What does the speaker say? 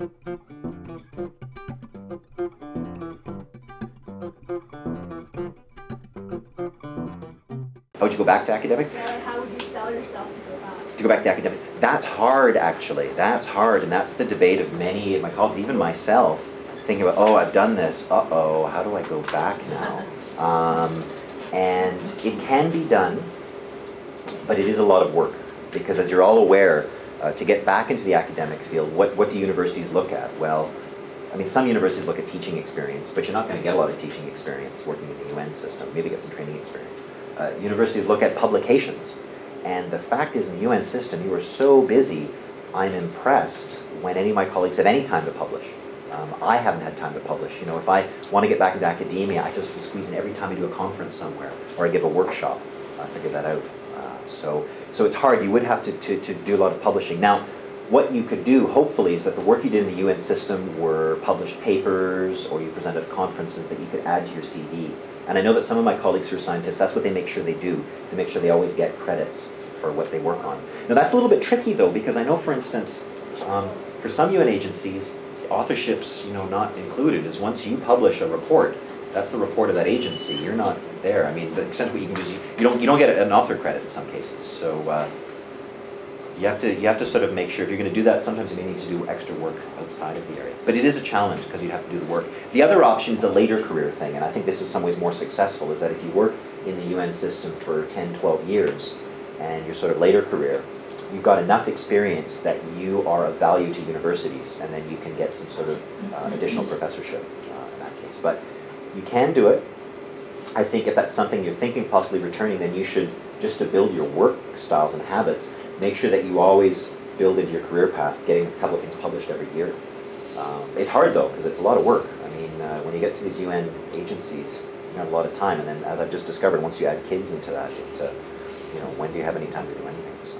How would you go back to academics? How would you sell yourself to go back? To go back to academics. That's hard, actually. That's hard, and that's the debate of many of my colleagues, even myself, thinking about, oh, I've done this. Uh-oh, how do I go back now? And it can be done, but it is a lot of work, because as you're all aware, to get back into the academic field, what do universities look at? Well, I mean, some universities look at teaching experience, but you're not going to get a lot of teaching experience working in the UN system. Maybe get some training experience. Universities look at publications. And the fact is, in the UN system, you are so busy, I'm impressed when any of my colleagues have any time to publish. I haven't had time to publish. You know, if I want to get back into academia, I just squeeze in every time I do a conference somewhere, or I give a workshop. I figure that out. So it's hard. You would have to do a lot of publishing. Now, what you could do, hopefully, is that the work you did in the UN system were published papers, or you presented at conferences that you could add to your CV. And I know that some of my colleagues who are scientists, that's what they make sure they do. They make sure they always get credits for what they work on. Now, that's a little bit tricky, though, because I know, for instance, for some UN agencies, authorships, you know, not included, is once you publish a report, that's the report of that agency. You're not there. I mean, the extent of what you can do is you don't get an author credit in some cases. So you have to sort of make sure, if you're going to do that, sometimes you may need to do extra work outside of the area. But it is a challenge because you have to do the work. The other option is a later career thing, and I think this is some ways more successful, is that if you work in the UN system for 10, 12 years, and your sort of later career, you've got enough experience that you are of value to universities, and then you can get some sort of additional professorship in that case. But you can do it. I think if that's something you're thinking possibly returning, then you should, just to build your work styles and habits, make sure that you always build into your career path, getting a couple of things published every year. It's hard, though, because it's a lot of work. I mean, when you get to these UN agencies, you have a lot of time, and then, as I've just discovered, once you add kids into that, you know, when do you have any time to do anything? So.